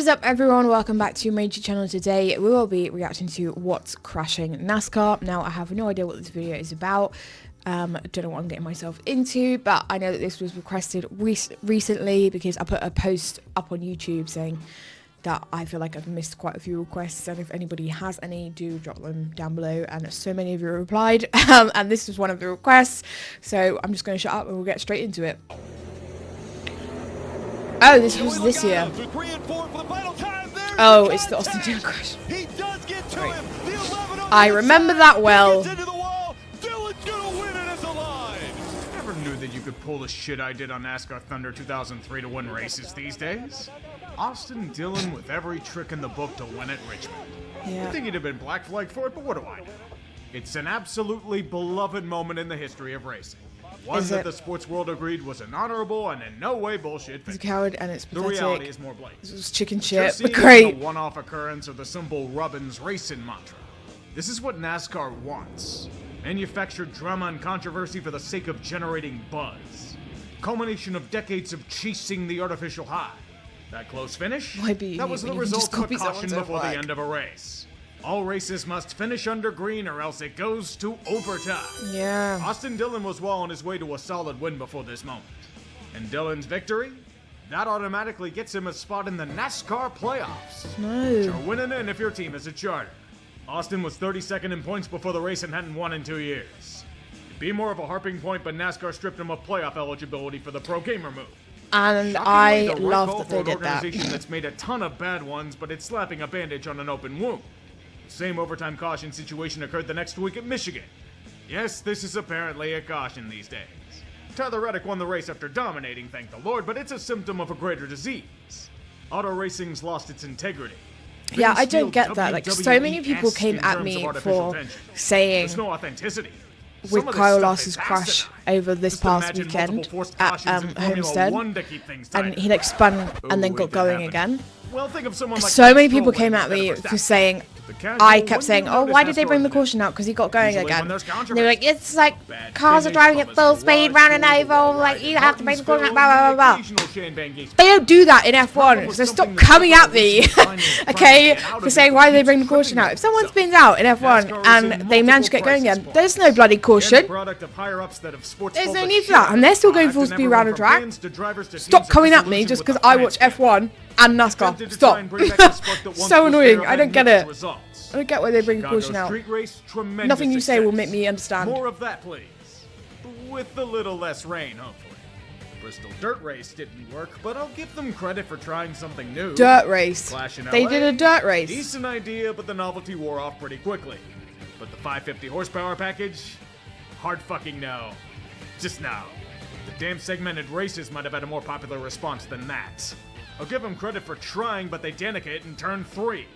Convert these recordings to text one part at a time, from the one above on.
What is up, everyone? Welcome back to my YouTube channel. Today we will be reacting to What's Crashing NASCAR. Now, I have no idea what this video is about. I don't know what I'm getting myself into, but I know that this was requested recently because I put a post up on YouTube saying that I feel like I've missed quite a few requests, and if anybody has any, do drop them down below. And so many of you replied, and this was one of the requests, so I'm just going to shut up and we'll get straight into it. Oh, this was this year. Oh, it's the Austin Dillon crash. Right. I remember that well. Never knew that you could pull the shit I did on NASCAR Thunder 2003 to win races these days. Austin Dillon with every trick in the book to win at Richmond. Yeah. I think he'd have been black flagged for it, but what do I know? It's an absolutely beloved moment in the history of racing. One that the sports world agreed was an honorable and in no way bullshit thing. It's a coward and it's pathetic. The reality is more blatant. This was chicken shit, but great. great. A one-off occurrence or the simple Rubbins racing mantra. This is what NASCAR wants. Manufactured drama and controversy for the sake of generating buzz. Culmination of decades of chasing the artificial high. That close finish? That was the result of a caution before the end of a race. All races must finish under green or else it goes to overtime. Yeah. Austin Dillon was well on his way to a solid win before this moment. And Dillon's victory? That automatically gets him a spot in the NASCAR playoffs. No. You're winning in if your team is a charter. Austin was 32nd in points before the race and hadn't won in 2 years. It'd be more of a harping point, but NASCAR stripped him of playoff eligibility for the Pro Gamer move. And I love that they did that. An organization that's made a ton of bad ones, but it's slapping a bandage on an open wound. Same overtime caution situation occurred the next week at Michigan. Yes, this is apparently a caution these days. Tyler Reddick won the race after dominating, thank the Lord, but it's a symptom of a greater disease. Auto racing's lost its integrity. Yeah, I don't get that. Like, so many people came at me for saying there's no authenticity. With Kyle Lars's crash over this past weekend at Homestead, and he like spun and then got going again. Well, think of someone like so many people came at me for saying, I kept saying, oh, why did they bring the caution out? Because he got going again. And they were like, it's like cars are driving at full speed round an oval, like you have to bring the caution out, blah, blah, blah, blah. They don't do that in F1, so stop coming at me, okay, for saying why did they bring the caution out. If someone spins out in F1 and they manage to get going again, there's no bloody caution. There's no need for that, and they're still going full speed around the track. Stop coming at me just because I watch F1 and NASCAR. Stop. So annoying. I don't get it. I don't get why they bring a caution out. Nothing you say will make me understand. More of that, please. With a little less rain, hopefully. The Bristol dirt race didn't work, but I'll give them credit for trying something new. Dirt race. They did a dirt race. Decent idea, but the novelty wore off pretty quickly. But the 550 horsepower package? Hard fucking no. Just no. The damn segmented races might have had a more popular response than that. I'll give them credit for trying, but they danica it in turn 3.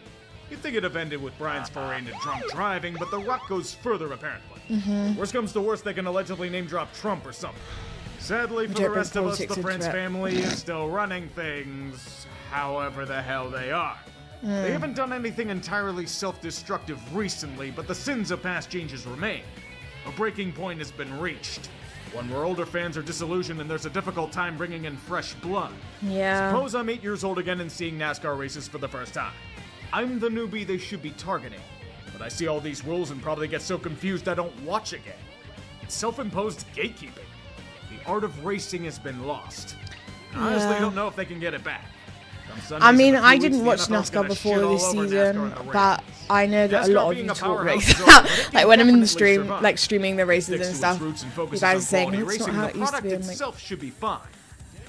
You'd think it'd have ended with Brian's foray into drunk driving, but the rock goes further, apparently. Worst comes to worst, they can allegedly name drop Trump or something. Sadly, for the rest of us, the Prince family is still running things however the hell they are. They haven't done anything entirely self-destructive recently, but the sins of past changes remain. A breaking point has been reached. One where older fans are disillusioned and there's a difficult time bringing in fresh blood. Yeah. Suppose I'm 8 years old again and seeing NASCAR races for the first time. I'm the newbie they should be targeting, but I see all these rules and probably get so confused I don't watch again. It's self-imposed gatekeeping. The art of racing has been lost. I honestly don't know if they can get it back. I mean, I didn't watch NASCAR before this season, but I know that a lot of you talk race. Like when I'm in the stream, like streaming the races and stuff, you guys are saying it's not how it used to be. And,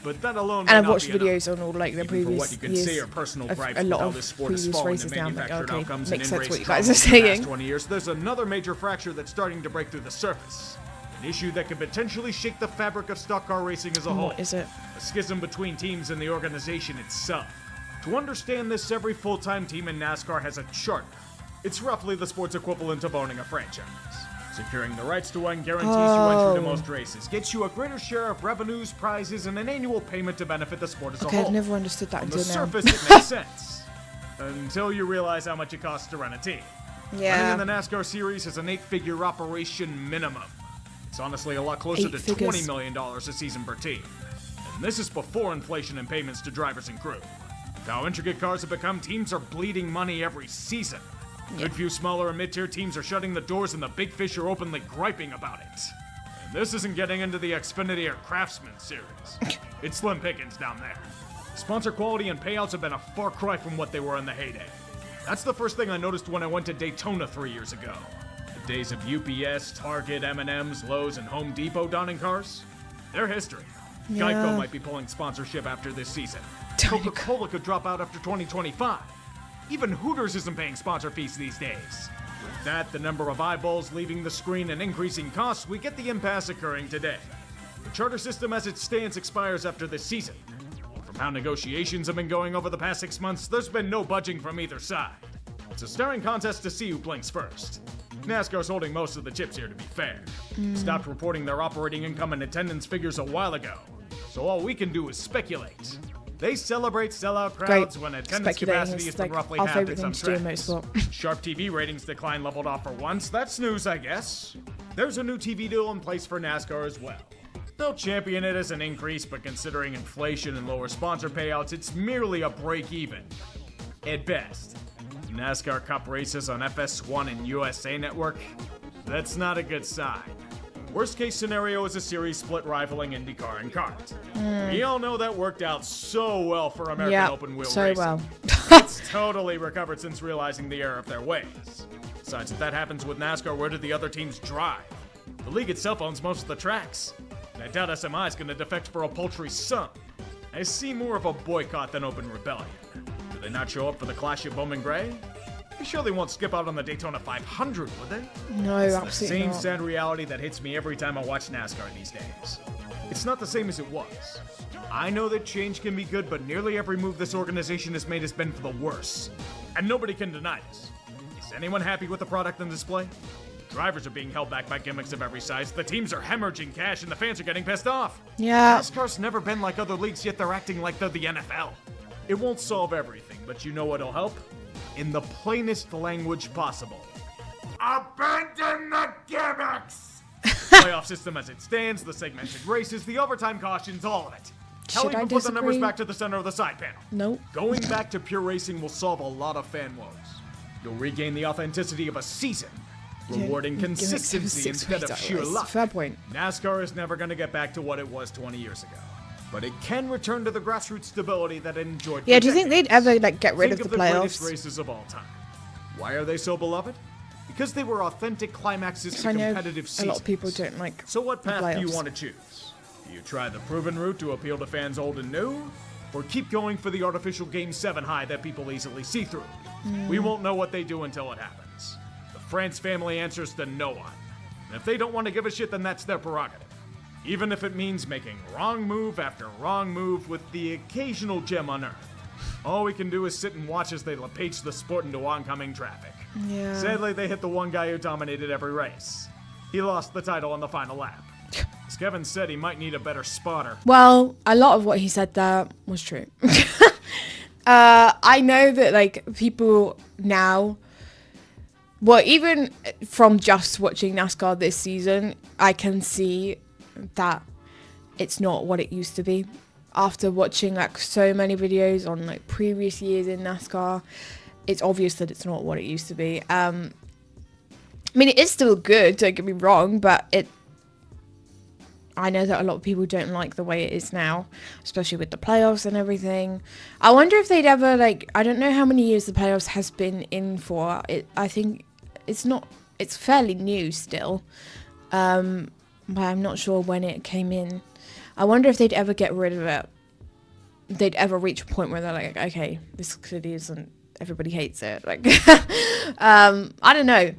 but that alone and I've watched videos on all like the previous years, a lot of previous races now. I'm like, okay, makes sense what you guys are saying. 20 years, there's another major fracture that's starting to break through the surface. An issue that could potentially shake the fabric of stock car racing as a whole. What is it? A schism between teams and the organization itself. To understand this, every full-time team in NASCAR has a charter. It's roughly the sports equivalent of owning a franchise. Securing the rights to one guarantees you entry to most races, gets you a greater share of revenues, prizes, and an annual payment to benefit the sport as a whole. I've never understood that until now. On the surface, it makes sense. Until you realize how much it costs to run a team. Yeah. Running in the NASCAR series is an 8-figure operation minimum. It's honestly a lot closer to $20 million a season per team. And this is before inflation and payments to drivers and crew. how intricate cars have become, teams are bleeding money every season. Good few smaller and mid-tier teams are shutting the doors and the big fish are openly griping about it. And this isn't getting into the Xfinity or Craftsman series. It's slim pickings down there. Sponsor quality and payouts have been a far cry from what they were in the heyday. That's the first thing I noticed when I went to Daytona 3 years ago. The days of UPS, Target, M&M's, Lowe's, and Home Depot donning cars, they're history. Yeah. Geico might be pulling sponsorship after this season. Coca-Cola could drop out after 2025. Even Hooters isn't paying sponsor fees these days. With that, the number of eyeballs leaving the screen and increasing costs, we get the impasse occurring today. The charter system as it stands expires after this season. From how negotiations have been going over the past 6 months, there's been no budging from either side. It's a staring contest to see who blinks first. NASCAR's holding most of the chips here, to be fair. Stopped reporting their operating income and attendance figures a while ago, so all we can do is speculate. They celebrate sellout crowds when attendance capacity has been roughly half in some tracks. Sharp TV ratings decline leveled off for once. That's news, I guess. There's a new TV deal in place for NASCAR as well. They'll champion it as an increase, but considering inflation and lower sponsor payouts, it's merely a break-even. At best. NASCAR Cup races on FS1 and USA Network? That's not a good sign. Worst case scenario is a series split rivaling IndyCar and kart. We all know that worked out so well for American open wheel racing. Well. It's totally recovered since realizing the error of their ways. Besides, if that happens with NASCAR, where do the other teams drive? The league itself owns most of the tracks. And I doubt SMI is going to defect for a paltry sum. I see more of a boycott than open rebellion. Do they not show up for the Clash at Bowman Gray? You sure they won't skip out on the Daytona 500, would they? No, it's absolutely the same not. sad reality that hits me every time I watch NASCAR these days. It's not the same as it was. I know that change can be good, but nearly every move this organization has made has been for the worse. And nobody can deny this. Is anyone happy with the product and display? Drivers are being held back by gimmicks of every size, the teams are hemorrhaging cash, and the fans are getting pissed off. Yeah. NASCAR's never been like other leagues, yet they're acting like they're the NFL. It won't solve everything, but you know what'll help? In the plainest language possible. Abandon the gimmicks! Playoff system as it stands, the segmented races, the overtime cautions, all of it. Hell, even put the numbers back to the center of the side panel. Nope. Going back to pure racing will solve a lot of fan woes. You'll regain the authenticity of a season, rewarding consistency instead of sheer luck. Fair point. NASCAR is never going to get back to what it was 20 years ago. But it can return to the grassroots stability that it enjoyed. Yeah, do you think they'd ever get rid of the playoffs? Greatest races of all time. Why are they so beloved? Because they were authentic climaxes to competitive seasons. A lot of people don't like. So what path do you want to choose? Do you try the proven route to appeal to fans old and new? Or keep going for the artificial Game 7 high that people easily see through? We won't know what they do until it happens. The France family answers to no one. And if they don't want to give a shit, then that's their prerogative. Even if it means making wrong move after wrong move with the occasional gem unearthed. All we can do is sit and watch as they page the sport into oncoming traffic. Yeah. Sadly, they hit the one guy who dominated every race. He lost the title on the final lap. As Kevin said, he might need a better spotter. Well, a lot of what he said there was true. I know that people now, well, even from just watching NASCAR this season, I can see that it's not what it used to be. After watching so many videos on previous years in NASCAR, it's obvious that it's not what it used to be. I mean, it is still good, don't get me wrong, but I know that a lot of people don't like the way it is now, especially with the playoffs and everything. I wonder if they'd ever, I don't know how many years the playoffs has been in for. I think it's fairly new still. But I'm not sure when it came in. I wonder if they'd ever get rid of it. They'd ever reach a point where they're like, okay, this city isn't, everybody hates it. I don't know.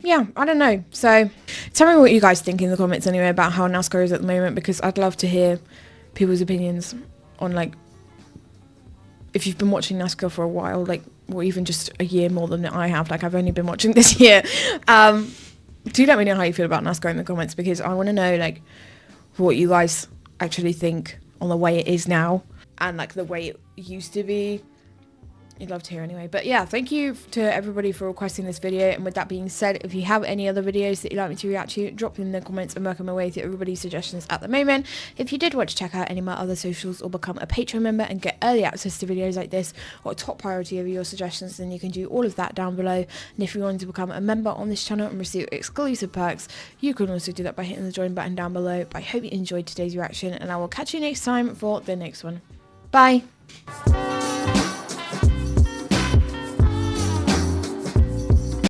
Yeah, I don't know. So tell me what you guys think in the comments anyway about how NASCAR is at the moment, because I'd love to hear people's opinions on if you've been watching NASCAR for a while, or even just a year more than I have. I've only been watching this year. Do let me know how you feel about NASCAR in the comments, because I want to know what you guys actually think on the way it is now and the way it used to be. You'd love to hear anyway. But yeah, thank you to everybody for requesting this video. And with that being said, if you have any other videos that you'd like me to react to, drop them in the comments and working my way through everybody's suggestions at the moment. If you did want to check out any of my other socials or become a Patreon member and get early access to videos like this, or top priority over your suggestions, then you can do all of that down below. And if you want to become a member on this channel and receive exclusive perks, you can also do that by hitting the join button down below. But I hope you enjoyed today's reaction, and I will catch you next time for the next one. Bye!